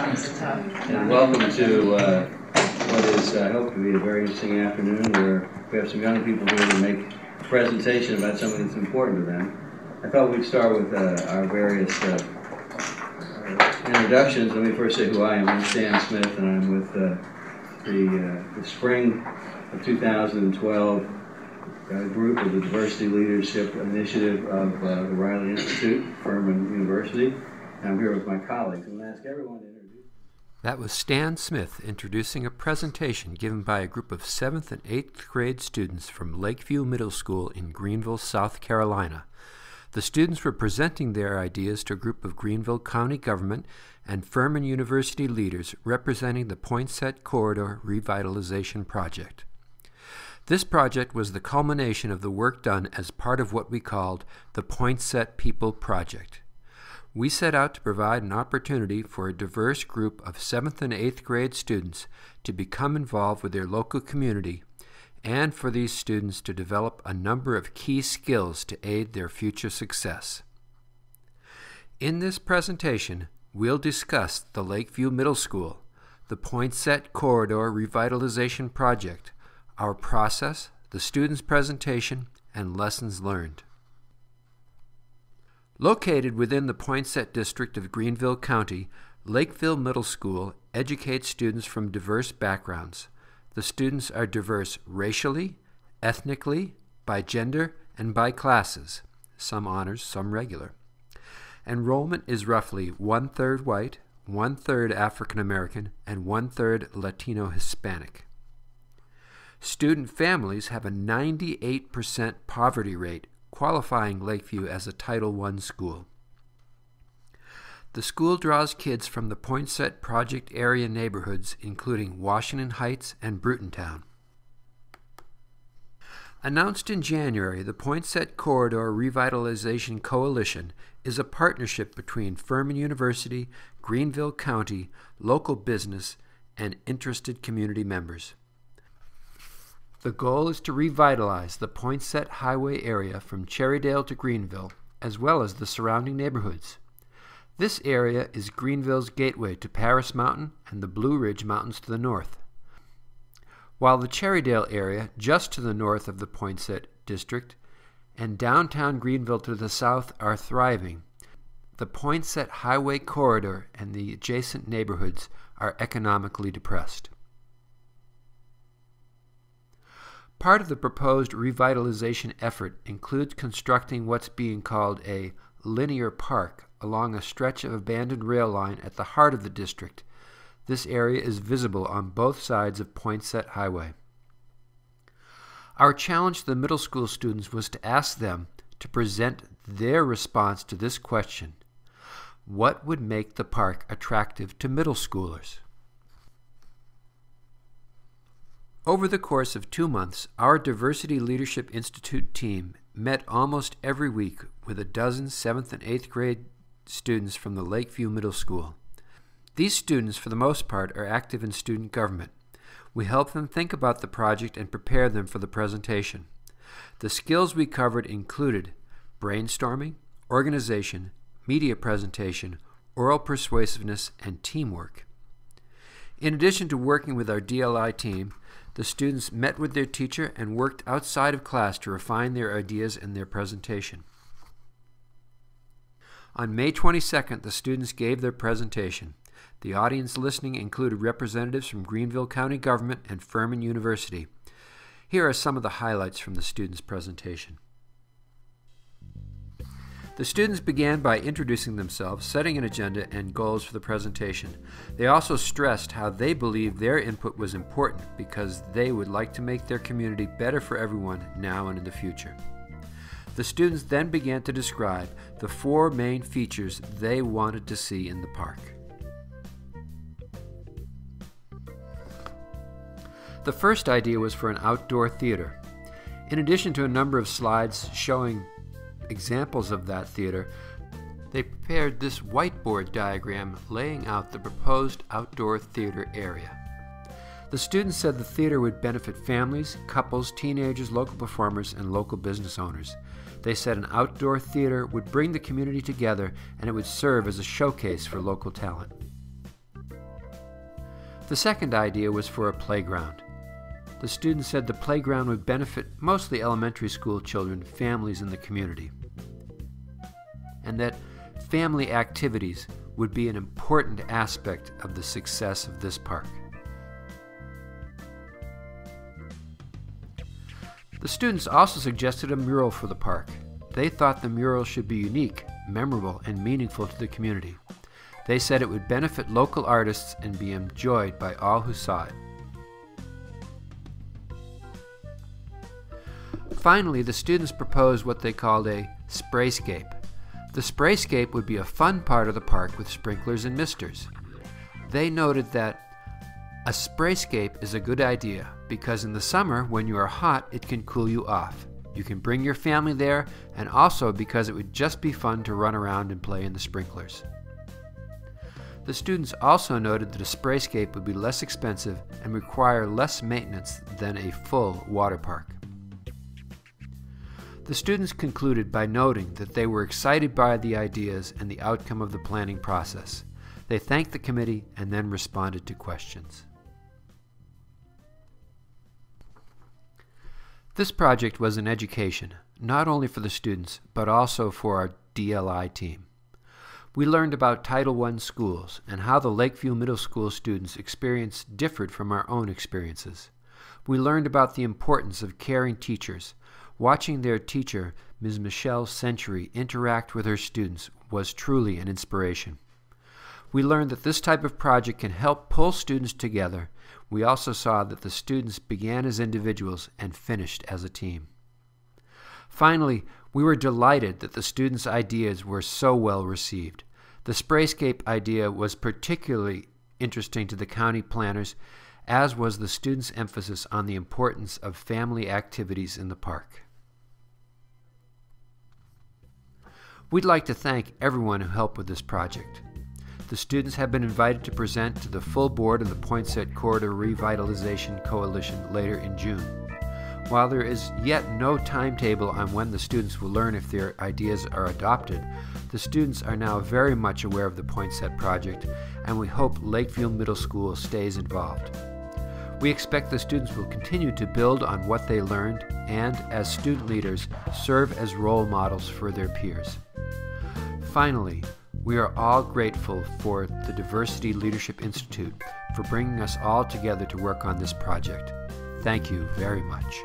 And welcome to what is, I hope, to be a very interesting afternoon where we have some young people here to make a presentation about something that's important to them. I thought we'd start with our various introductions. Let me first say who I am. I'm Stan Smith, and I'm with the spring of 2012 group of the Diversity Leadership Initiative of the Riley Institute, Furman University. And I'm here with my colleagues. I'm going to ask everyone to introduce. That was Stan Smith introducing a presentation given by a group of 7th and 8th grade students from Lakeview Middle School in Greenville, South Carolina. The students were presenting their ideas to a group of Greenville County government and Furman University leaders representing the Poinsett Corridor Revitalization Project. This project was the culmination of the work done as part of what we called the PoinsettPeople project. We set out to provide an opportunity for a diverse group of 7th and 8th grade students to become involved with their local community and for these students to develop a number of key skills to aid their future success. In this presentation, we'll discuss the Lakeview Middle School, the Poinsett Corridor Revitalization Project, our process, the students' presentation, and lessons learned. Located within the Poinsett district of Greenville County, Lakeville Middle School educates students from diverse backgrounds. The students are diverse racially, ethnically, by gender, and by classes, some honors, some regular. Enrollment is roughly 1/3 white, 1/3 African American, and 1/3 Latino Hispanic. Student families have a 98% poverty rate, qualifying Lakeview as a Title I school. The school draws kids from the Poinsett Project area neighborhoods, including Washington Heights and Brutontown. Announced in January, the Poinsett Corridor Revitalization Coalition is a partnership between Furman University, Greenville County, local business, and interested community members. The goal is to revitalize the Poinsett Highway area from Cherrydale to Greenville, as well as the surrounding neighborhoods. This area is Greenville's gateway to Paris Mountain and the Blue Ridge Mountains to the north. While the Cherrydale area, just to the north of the Poinsett district, and downtown Greenville to the south are thriving, the Poinsett Highway corridor and the adjacent neighborhoods are economically depressed. Part of the proposed revitalization effort includes constructing what's being called a linear park along a stretch of abandoned rail line at the heart of the district. This area is visible on both sides of Poinsett Highway. Our challenge to the middle school students was to ask them to present their response to this question: what would make the park attractive to middle schoolers? Over the course of 2 months, our Diversity Leadership Institute team met almost every week with a dozen 7th and 8th grade students from the Lakeview Middle School. These students, for the most part, are active in student government. We help them think about the project and prepare them for the presentation. The skills we covered included brainstorming, organization, media presentation, oral persuasiveness, and teamwork. In addition to working with our DLI team, the students met with their teacher and worked outside of class to refine their ideas and their presentation. On May 22nd, the students gave their presentation. The audience listening included representatives from Greenville County government and Furman University. Here are some of the highlights from the students' presentation. The students began by introducing themselves, setting an agenda and goals for the presentation. They also stressed how they believed their input was important because they would like to make their community better for everyone now and in the future. The students then began to describe the 4 main features they wanted to see in the park. The first idea was for an outdoor theater. In addition to a number of slides showing examples of that theater, they prepared this whiteboard diagram laying out the proposed outdoor theater area. The students said the theater would benefit families, couples, teenagers, local performers, and local business owners. They said an outdoor theater would bring the community together and it would serve as a showcase for local talent. The second idea was for a playground. The students said the playground would benefit mostly elementary school children, families in the community, and that family activities would be an important aspect of the success of this park. The students also suggested a mural for the park. They thought the mural should be unique, memorable, and meaningful to the community. They said it would benefit local artists and be enjoyed by all who saw it. Finally, the students proposed what they called a sprayscape. The sprayscape would be a fun part of the park with sprinklers and misters. They noted that a sprayscape is a good idea because in the summer, when you are hot, it can cool you off. You can bring your family there, and also because it would just be fun to run around and play in the sprinklers. The students also noted that a sprayscape would be less expensive and require less maintenance than a full water park. The students concluded by noting that they were excited by the ideas and the outcome of the planning process. They thanked the committee and then responded to questions. This project was an education, not only for the students, but also for our DLI team. We learned about Title I schools and how the Lakeview Middle School students' experience differed from our own experiences. We learned about the importance of caring teachers. Watching their teacher, Ms. Michelle Century, interact with her students was truly an inspiration. We learned that this type of project can help pull students together. We also saw that the students began as individuals and finished as a team. Finally, we were delighted that the students' ideas were so well received. The sprayscape idea was particularly interesting to the county planners, as was the students' emphasis on the importance of family activities in the park. We'd like to thank everyone who helped with this project. The students have been invited to present to the full board of the Poinsett Corridor Revitalization Coalition later in June. While there is yet no timetable on when the students will learn if their ideas are adopted, the students are now very much aware of the Poinsett project, and we hope Lakeview Middle School stays involved. We expect the students will continue to build on what they learned and, as student leaders, serve as role models for their peers. Finally, we are all grateful for the Diversity Leadership Institute for bringing us all together to work on this project. Thank you very much.